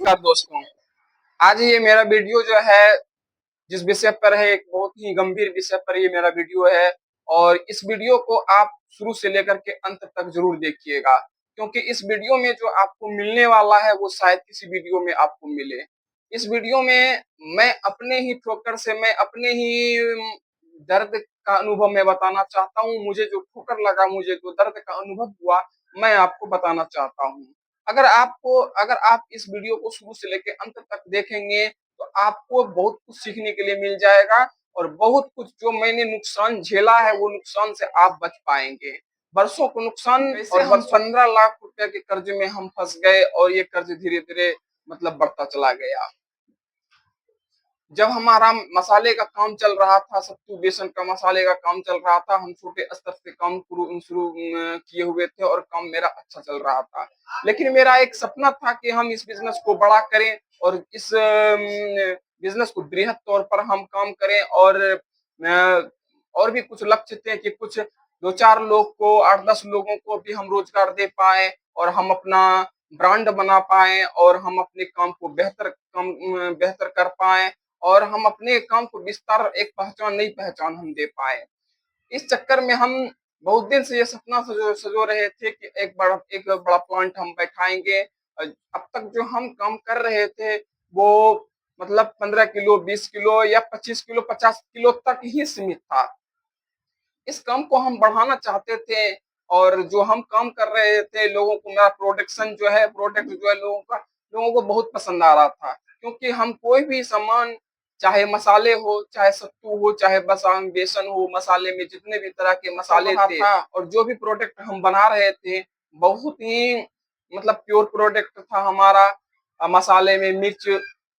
नमस्कार दोस्तों। आज ये मेरा वीडियो जो है जिस विषय पर है, एक बहुत ही गंभीर विषय पर ये मेरा वीडियो है और इस वीडियो को आप शुरू से लेकर के अंत तक जरूर देखिएगा, क्योंकि इस वीडियो में जो आपको मिलने वाला है वो शायद किसी वीडियो में आपको मिले। इस वीडियो में मैं अपने ही ठोकर से, मैं अपने ही दर्द का अनुभव मैं बताना चाहता हूँ। मुझे जो ठोकर लगा, मुझे जो दर्द का अनुभव हुआ, मैं आपको बताना चाहता हूँ। अगर आप इस वीडियो को शुरू से लेकर अंत तक देखेंगे तो आपको बहुत कुछ सीखने के लिए मिल जाएगा और बहुत कुछ जो मैंने नुकसान झेला है वो नुकसान से आप बच पाएंगे। बरसों को नुकसान, कैसे हम 15 लाख रुपए के कर्ज में हम फंस गए और ये कर्ज धीरे धीरे मतलब बढ़ता चला गया। जब हमारा मसाले का काम चल रहा था, सत्तू बेसन का मसाले का काम चल रहा था, हम छोटे स्तर से काम शुरू किए हुए थे और काम मेरा अच्छा चल रहा था। लेकिन मेरा एक सपना था कि हम इस बिजनेस को बड़ा करें और इस बिजनेस को बृहद तौर पर हम काम करें और भी कुछ लक्ष्य थे कि कुछ 2-4 लोग को, 8-10 लोगों को भी हम रोजगार दे पाए और हम अपना ब्रांड बना पाए और हम अपने काम को बेहतर कर पाए और हम अपने काम को विस्तार, एक पहचान, नई पहचान हम दे पाए। इस चक्कर में हम बहुत दिन से ये सपना सजो रहे थे कि एक बड़ा प्लांट हम बैठाएंगे। अब तक जो हम काम कर रहे थे वो मतलब 15 किलो, 20 किलो या 25 किलो, 50 किलो तक ही सीमित था। इस काम को हम बढ़ाना चाहते थे और जो हम काम कर रहे थे, लोगों को मेरा प्रोडक्ट जो है लोगों को बहुत पसंद आ रहा था, क्योंकि हम कोई भी सामान, चाहे मसाले हो, चाहे सत्तू हो, चाहे बेसन हो, मसाले में जितने भी तरह के मसाले थे और जो भी प्रोडक्ट हम बना रहे थे बहुत ही मतलब प्योर प्रोडक्ट था हमारा। मसाले में मिर्च,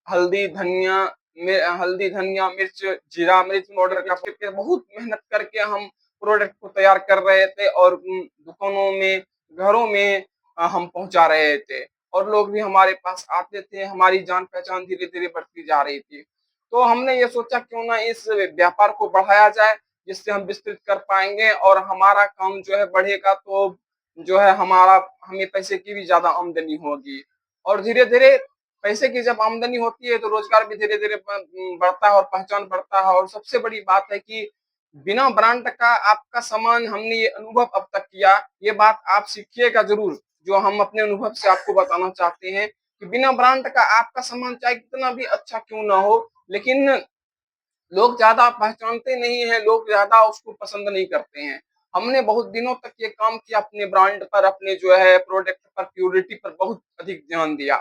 हल्दी, धनिया, मिर्च, जीरा, मिर्च पाउडर का बहुत मेहनत करके हम प्रोडक्ट को तैयार कर रहे थे और दुकानों में, घरों में हम पहुंचा रहे थे और लोग भी हमारे पास आते थे। हमारी जान पहचान धीरे धीरे बढ़ती जा रही थी। तो हमने ये सोचा क्यों ना इस व्यापार को बढ़ाया जाए, जिससे हम विस्तृत कर पाएंगे और हमारा काम जो है बढ़ेगा तो जो है हमें पैसे की भी ज्यादा आमदनी होगी और धीरे धीरे पैसे की जब आमदनी होती है तो रोजगार भी धीरे धीरे बढ़ता है और पहचान बढ़ता है। और सबसे बड़ी बात है कि बिना ब्रांड का आपका सामान, हमने ये अनुभव अब तक किया, ये बात आप सीखिएगा जरूर, जो हम अपने अनुभव से आपको बताना चाहते हैं कि बिना ब्रांड का आपका सामान चाहे कितना भी अच्छा क्यों ना हो, लेकिन लोग ज्यादा पहचानते नहीं है, लोग ज्यादा उसको पसंद नहीं करते हैं। हमने बहुत दिनों तक ये काम किया, अपने ब्रांड पर, अपने जो है प्रोडक्ट पर, प्योरिटी पर बहुत अधिक ध्यान दिया।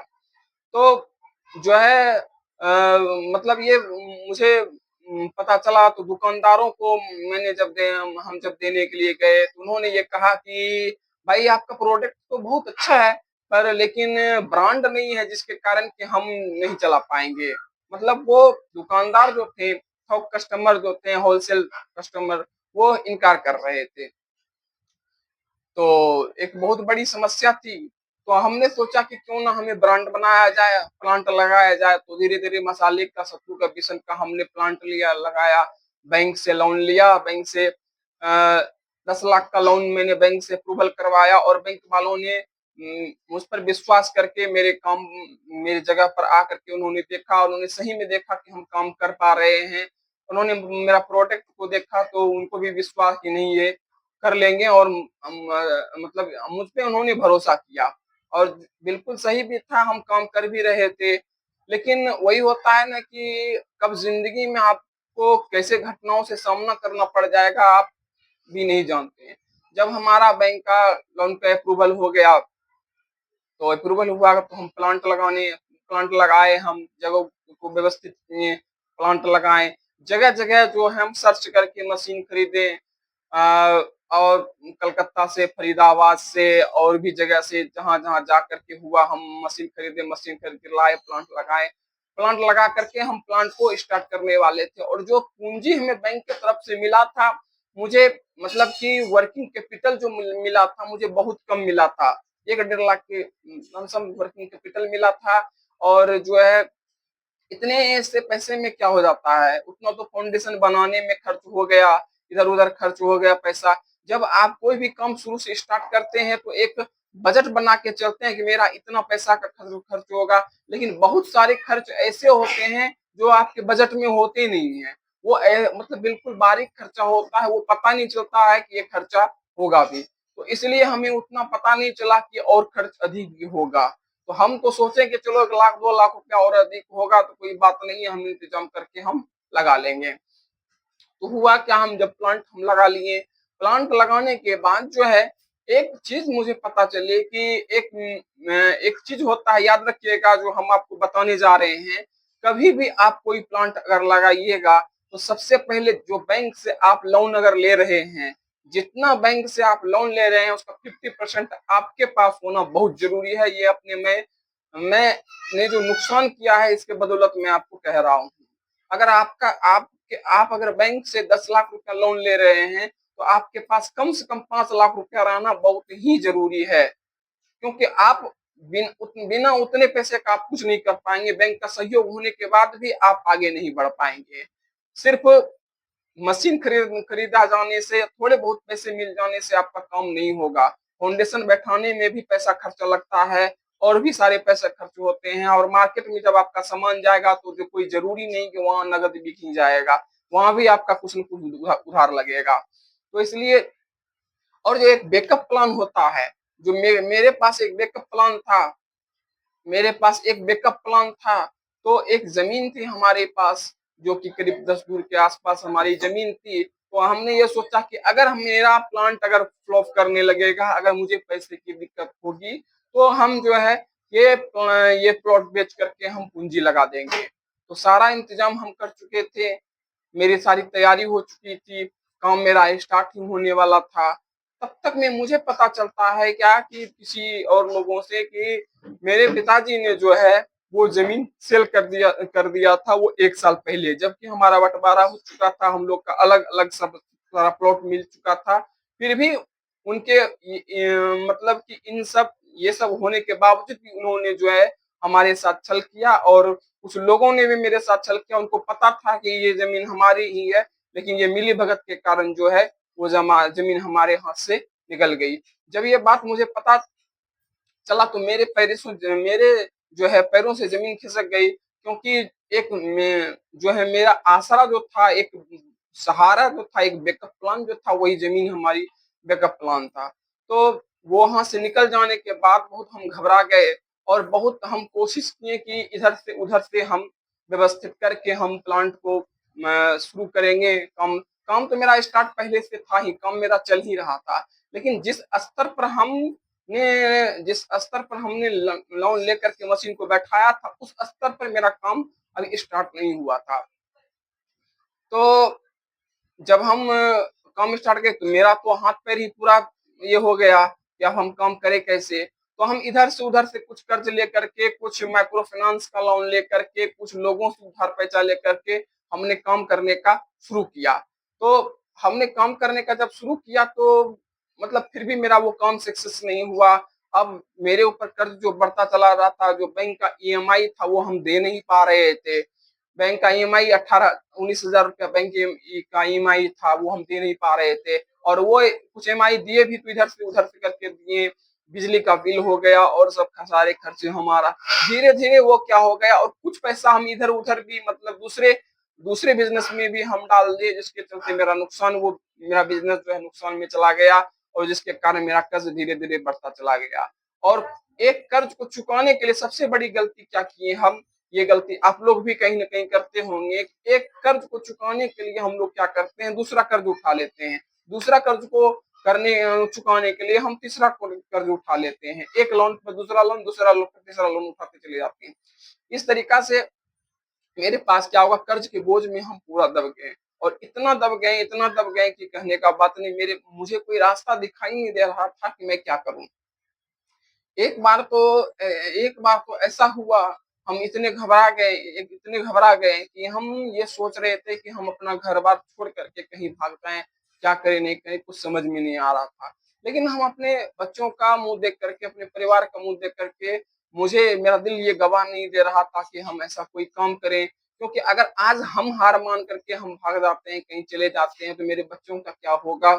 तो जो है मतलब ये मुझे पता चला तो दुकानदारों को मैंने हम जब देने के लिए गए तो उन्होंने ये कहा कि भाई आपका प्रोडक्ट तो बहुत अच्छा है पर लेकिन ब्रांड नहीं है, जिसके कारण कि हम नहीं चला पाएंगे। मतलब वो दुकानदार जो थे, थोक कस्टमर जो थे, होलसेल कस्टमर, वो इनकार कर रहे थे। तो एक बहुत बड़ी समस्या थी। तो हमने सोचा कि क्यों ना हमें ब्रांड बनाया जाए, प्लांट लगाया जाए। तो धीरे धीरे मसाले का, सत्तू का, बेसन का हमने प्लांट लगाया। बैंक से लोन लिया, बैंक से 10 लाख का लोन मैंने बैंक से अप्रूवल करवाया और बैंक वालों ने मुझ पर विश्वास करके मेरी जगह पर आकर के उन्होंने देखा, उन्होंने सही में देखा कि हम काम कर पा रहे हैं। उन्होंने मेरा प्रोडक्ट को देखा तो उनको भी विश्वास कि नहीं, ये कर लेंगे और मतलब मुझ पे उन्होंने भरोसा किया और बिल्कुल सही भी था, हम काम कर भी रहे थे। लेकिन वही होता है ना कि कब जिंदगी में आपको कैसे घटनाओं से सामना करना पड़ जाएगा आप भी नहीं जानते हैं। जब हमारा बैंक का लोन का अप्रूवल हो गया तो अप्रूवल हुआ तो हम प्लांट लगाए, हम जगह को व्यवस्थित किए, प्लांट लगाए। जगह जगह जो है हम सर्च करके मशीन खरीदे और कलकत्ता से, फरीदाबाद से और भी जगह से जहां जहां जा करके हुआ हम मशीन खरीदे, मशीन खरीद के लाए, प्लांट लगाए। प्लांट लगा करके हम प्लांट को स्टार्ट करने वाले थे और जो पूंजी हमें बैंक की तरफ से मिला था, मुझे मतलब कि वर्किंग कैपिटल जो मिला था मुझे बहुत कम मिला था। 1-1.5 लाख के लमसम वर्किंग कैपिटल मिला था और जो है इतने से पैसे में क्या हो जाता है, उतना तो फाउंडेशन बनाने में खर्च हो गया, इधर उधर खर्च हो गया पैसा। जब आप कोई भी काम शुरू से स्टार्ट करते हैं तो एक बजट बना के चलते हैं कि मेरा इतना पैसा का खर्च होगा, लेकिन बहुत सारे खर्च ऐसे होते हैं जो आपके बजट में होते नहीं है। वो मतलब बिल्कुल बारीक खर्चा होता है, वो पता नहीं चलता है कि ये खर्चा होगा भी। तो इसलिए हमें उतना पता नहीं चला कि और खर्च अधिक भी होगा। तो हम तो सोचे कि चलो 1 लाख 2 लाख रुपया और अधिक होगा तो कोई बात नहीं है, हम इंतजाम करके हम लगा लेंगे। तो हुआ क्या, हम जब प्लांट हम लगा लिए, प्लांट लगाने के बाद जो है एक चीज मुझे पता चली कि एक चीज होता है, याद रखिएगा, जो हम आपको बताने जा रहे हैं। कभी भी आप कोई प्लांट अगर लगाइएगा तो सबसे पहले जो बैंक से आप लोन अगर ले रहे हैं, जितना बैंक से आप लोन ले रहे हैं उसका 50% आपके पास होना बहुत जरूरी है। ये अपने में मैंने जो नुकसान किया है इसके बदौलत मैं आपको कह रहा हूँ। अगर आप अगर बैंक से 10 लाख रुपया लोन ले रहे हैं तो आपके पास कम से कम 5 लाख रुपया रहना बहुत ही जरूरी है, क्योंकि आप बिना उतने पैसे का आप कुछ नहीं कर पाएंगे। बैंक का सहयोग होने के बाद भी आप आगे नहीं बढ़ पाएंगे। सिर्फ मशीन खरीदा जाने से, थोड़े बहुत पैसे मिल जाने से आपका काम नहीं होगा। फाउंडेशन बैठाने में भी पैसा खर्चा लगता है, और भी सारे पैसे खर्च होते हैं। और मार्केट में जब आपका सामान जाएगा तो जो कोई जरूरी नहीं कि वहां नगद बिक ही जाएगा, वहां भी आपका कुछ न कुछ उधार लगेगा। तो इसलिए, और जो एक बैकअप प्लान होता है, जो मेरे पास एक बैकअप प्लान था, मेरे पास एक बैकअप प्लान था। तो एक जमीन थी हमारे पास, जो कि करीब 10 दूर के आसपास हमारी जमीन थी। तो हमने ये सोचा कि अगर मेरा प्लांट अगर फ्लॉप करने लगेगा, अगर मुझे पैसे की दिक्कत होगी, तो हम जो है ये प्लॉट बेच करके हम पूंजी लगा देंगे। तो सारा इंतजाम हम कर चुके थे, मेरी सारी तैयारी हो चुकी थी, काम मेरा स्टार्ट ही होने वाला था। तब तक में मुझे पता चलता है क्या कि किसी और लोगों से कि मेरे पिताजी ने जो है वो जमीन सेल कर दिया था वो 1 साल पहले, जबकि हमारा बंटवारा हो चुका था, हम लोग का अलग अलग सब सारा प्लॉट मिल चुका था। फिर भी उनके मतलब कि इन सब ये सब होने के बावजूद भी उन्होंने जो है हमारे साथ छल किया, और कुछ लोगों ने भी मेरे साथ छल किया। उनको पता था कि ये जमीन हमारी ही है, लेकिन ये मिली भगत के कारण जो है वो जमीन हमारे हाथ से निकल गई। जब ये बात मुझे पता चला तो मेरे जो है पैरों से जमीन खिसक गई, क्योंकि जो है मेरा आसरा जो था, एक सहारा जो था, एक बैकअप प्लान जो था, वही जमीन हमारी बैकअप प्लान था। तो वो वहां से निकल जाने के बाद बहुत हम घबरा गए, और बहुत हम कोशिश किए कि इधर से उधर से हम व्यवस्थित करके हम प्लांट को शुरू करेंगे। काम काम तो मेरा स्टार्ट पहले से था ही, काम मेरा चल ही रहा था। लेकिन जिस स्तर पर हमने लोन लेकर के मशीन को बैठाया था, उस स्तर पर मेरा काम अभी स्टार्ट नहीं हुआ था। तो जब हम काम स्टार्ट किए तो मेरा तो हाथ पैर ही पूरा ये हो गया कि अब हम काम करें कैसे। तो हम इधर से उधर से कुछ कर्ज लेकर के, कुछ माइक्रो फाइनेंस का लोन लेकर के, कुछ लोगों से उधार पैसा लेकर के हमने काम करने का शुरू किया। तो हमने काम करने का जब शुरू किया तो मतलब फिर भी मेरा वो काम सक्सेस नहीं हुआ। अब मेरे ऊपर कर्ज जो बढ़ता चला रहा था, जो बैंक का ईएमआई था वो हम दे नहीं पा रहे थे। बैंक का ईएमआई 18-19 हजार रुपया बैंक का ईएमआई था, वो हम दे नहीं पा रहे थे। और वो कुछ ईएमआई दिए भी तो इधर से उधर से करके दिए, बिजली का बिल हो गया और सब सारे खर्चे हमारा। धीरे धीरे वो क्या हो गया, और कुछ पैसा हम इधर उधर भी मतलब दूसरे दूसरे बिजनेस में भी हम डाल दिए, जिसके चलते मेरा बिजनेस जो है नुकसान में चला गया, और जिसके कारण मेरा कर्ज धीरे धीरे बढ़ता चला गया। और एक कर्ज को चुकाने के लिए सबसे बड़ी गलती क्या किए हम, ये गलती आप लोग भी कहीं ना कहीं करते होंगे। एक कर्ज को चुकाने के लिए हम लोग क्या करते हैं, दूसरा कर्ज उठा लेते हैं। दूसरा कर्ज को चुकाने के लिए हम तीसरा कर्ज उठा लेते हैं। एक लोन पर दूसरा लोन, दूसरा लोन पर तीसरा लोन उठाते चले जाते हैं। इस तरीका से मेरे पास क्या होगा, कर्ज के बोझ में हम पूरा दब गए, और इतना दब गए कि कहने का बात नहीं। मुझे कोई रास्ता दिखाई नहीं दे रहा था कि मैं क्या करूं। एक बार तो ऐसा हुआ, हम इतने घबरा गए कि हम ये सोच रहे थे कि हम अपना घर बार छोड़ करके कहीं भाग जाएं। क्या करें नहीं करें कुछ समझ में नहीं आ रहा था। लेकिन हम अपने बच्चों का मुंह देख करके, अपने परिवार का मुंह देख करके, मुझे मेरा दिल ये गवाह नहीं दे रहा था कि हम ऐसा कोई काम करें। क्योंकि अगर आज हम हार मान करके हम भाग जाते हैं, कहीं चले जाते हैं, तो मेरे बच्चों का क्या होगा,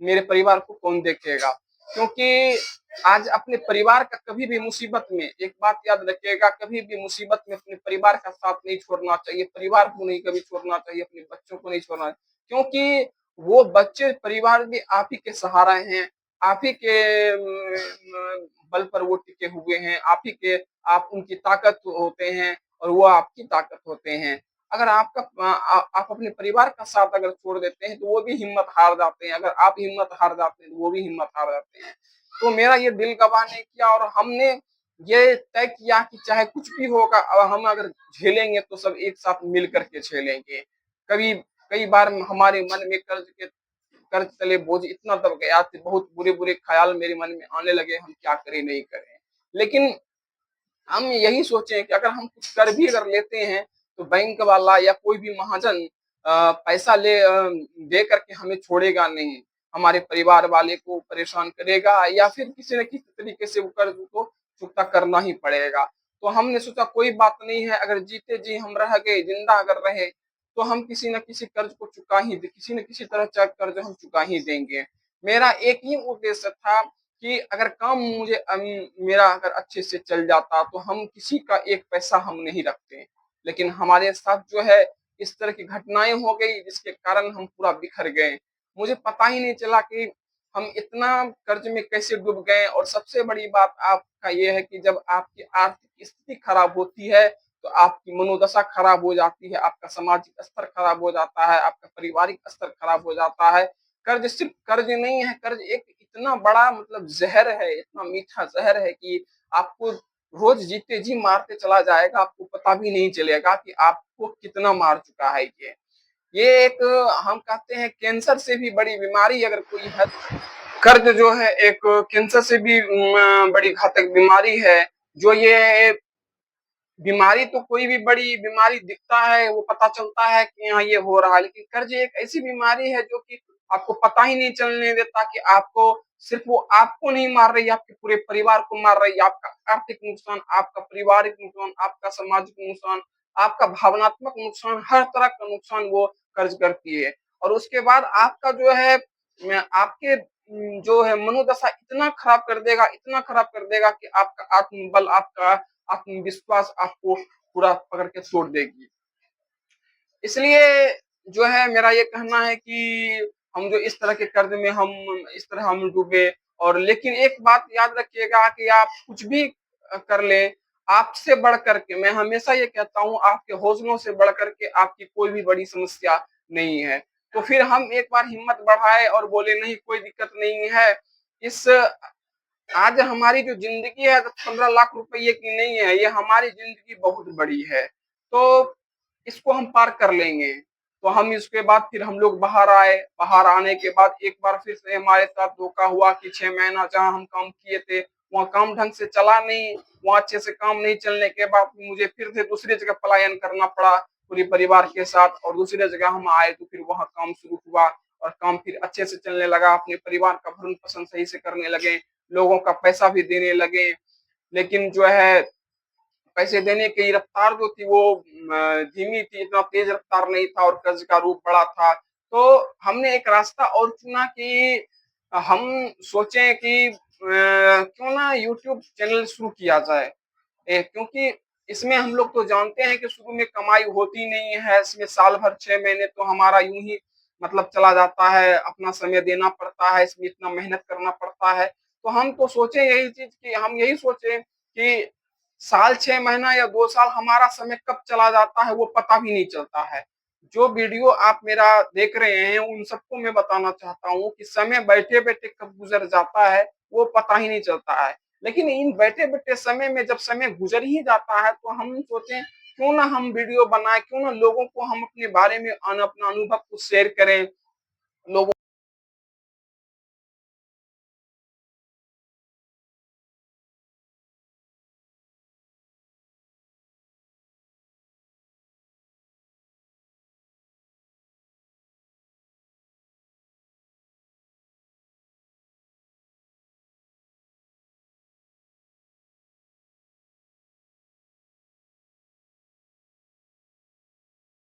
मेरे परिवार को कौन देखेगा। क्योंकि आज अपने परिवार का कभी भी मुसीबत में, एक बात याद रखिएगा, कभी भी मुसीबत में अपने परिवार का साथ नहीं छोड़ना चाहिए, परिवार को नहीं कभी छोड़ना चाहिए, अपने बच्चों को नहीं छोड़ना, क्योंकि वो बच्चे परिवार भी आप ही के सहारा हैं, आप ही के बल पर वो टिके हुए हैं, आप ही के, आप उनकी ताकत होते हैं और वो आपकी ताकत होते हैं। अगर आप अपने परिवार का साथ अगर छोड़ देते हैं तो वो भी हिम्मत हार जाते हैं, अगर आप हिम्मत हार जाते हैं तो वो भी हिम्मत हार जाते हैं। तो मेरा ये दिल गवाह नहीं किया और हमने ये तय किया कि चाहे कुछ भी होगा, अब हम अगर झेलेंगे तो सब एक साथ मिल करके झेलेंगे। कभी कई बार हमारे मन में कर्ज तले बोझ इतना दब गया, बहुत बुरे बुरे ख्याल मेरे मन में आने लगे, हम क्या करें नहीं करें। लेकिन हम यही सोचे कि अगर हम कुछ कर भी अगर लेते हैं तो बैंक वाला या कोई भी महाजन पैसा दे करके हमें छोड़ेगा नहीं, हमारे परिवार वाले को परेशान करेगा या फिर किसी न किसी तरीके से वो कर्ज को चुकता करना ही पड़ेगा। तो हमने सोचा कोई बात नहीं है, अगर जीते जी हम रह गए, जिंदा अगर रहे तो हम किसी न किसी कर्ज को किसी न किसी तरह कर्ज हम चुका ही देंगे। मेरा एक ही उद्देश्य था कि अगर काम मेरा अगर अच्छे से चल जाता तो हम किसी का एक पैसा हम नहीं रखते, लेकिन हमारे साथ जो है इस तरह की घटनाएं हो गई जिसके कारण हम पूरा बिखर गए। मुझे पता ही नहीं चला कि हम इतना कर्ज में कैसे डूब गए। और सबसे बड़ी बात आपका ये है कि जब आपकी आर्थिक स्थिति खराब होती है तो आपकी मनोदशा खराब हो जाती है, आपका सामाजिक स्तर खराब हो जाता है, आपका पारिवारिक स्तर खराब हो जाता है। कर्ज सिर्फ कर्ज नहीं है, कर्ज एक इतना बड़ा मतलब जहर है, इतना मीठा जहर है कि आपको रोज जीते जी मारते चला जाएगा, आपको पता भी नहीं चलेगा कि आपको कितना मार चुका है ये एक हम कहते हैं कैंसर से भी बड़ी बीमारी अगर कोई है, कर्ज जो है एक कैंसर से भी बड़ी घातक बीमारी है। जो ये बीमारी तो कोई भी बड़ी बीमारी दिखता है वो पता चलता है कि हाँ ये हो रहा है, लेकिन कर्ज एक ऐसी बीमारी है जो कि आपको पता ही नहीं चलने देता कि आपको, सिर्फ वो आपको नहीं मार रही, आपके पूरे परिवार को मार रही है। आपका आर्थिक नुकसान, आपका पारिवारिक नुकसान, आपका सामाजिक नुकसान, आपका भावनात्मक नुकसान, हर तरह का नुकसान वो कर्ज करती है। और उसके बाद आपका जो है आपके जो है मनोदशा इतना खराब कर देगा, इतना खराब कर देगा कि आपका आत्मबल, आपका आत्मविश्वास आपको पूरा पकड़ के छोड़ देगी। इसलिए जो है मेरा ये कहना है कि हम जो इस तरह के कर्ज में हम इस तरह हम डूबे। और लेकिन एक बात याद रखिएगा कि आप कुछ भी कर लें, आपसे बढ़ करके, मैं हमेशा ये कहता हूँ, आपके हौसलों से बढ़ करके आपकी कोई भी बड़ी समस्या नहीं है। तो फिर हम एक बार हिम्मत बढ़ाए और बोले नहीं कोई दिक्कत नहीं है। इस आज हमारी जो ज़िंदगी है 15 लाख रुपए की नहीं है, ये हमारी ज़िंदगी बहुत बड़ी है। तो इसको हम पार कर लेंगे। तो हम इसके बाद फिर हम लोग बाहर आए, बाहर आने के बाद एक बार फिर से हमारे साथ धोखा हुआ कि 6 महीना जहाँ हम काम किए थे, वहाँ काम ढंग से चला नहीं, वहाँ अच्छे से काम नहीं चलने के बाद मुझे फिर से दूसरी जगह पलायन करना पड़ा पूरे परिवार के साथ। और दूसरी जगह हम आए तो फिर वहाँ काम शुरू हुआ और काम फिर अच्छे से चलने लगा, अपने परिवार का भरण-पोषण सही से करने लगे, लोगों का पैसा भी देने लगे। लेकिन जो है पैसे देने की रफ्तार जो थी वो धीमी थी, इतना तेज रफ्तार नहीं था और कर्ज का रूप बड़ा था। तो हमने एक रास्ता और चुना कि हम सोचे कि क्यों ना यूट्यूब चैनल शुरू किया जाए। क्योंकि इसमें हम लोग तो जानते हैं कि शुरू में कमाई होती नहीं है, इसमें साल भर 6 महीने तो हमारा यूँ ही मतलब चला जाता है, अपना समय देना पड़ता है, इसमें इतना मेहनत करना पड़ता है। तो हम तो सोचे यही चीज़ कि हम यही सोचे कि साल 6 महीना या 2 साल हमारा समय कब चला जाता है वो पता भी नहीं चलता है। जो वीडियो आप मेरा देख रहे हैं उन सबको मैं बताना चाहता हूँ कि समय बैठे-बैठे कब गुज़र जाता है वो पता ही नहीं चलता है। लेकिन इन बैठे-बैठे समय में जब समय गुज़र ही जाता है तो हम सोचे क्यों ना हम वीडियो बनाएँ, क्यों ना लोगों को हम अपने बारे में अपना अनुभव को शेयर करें, लोगों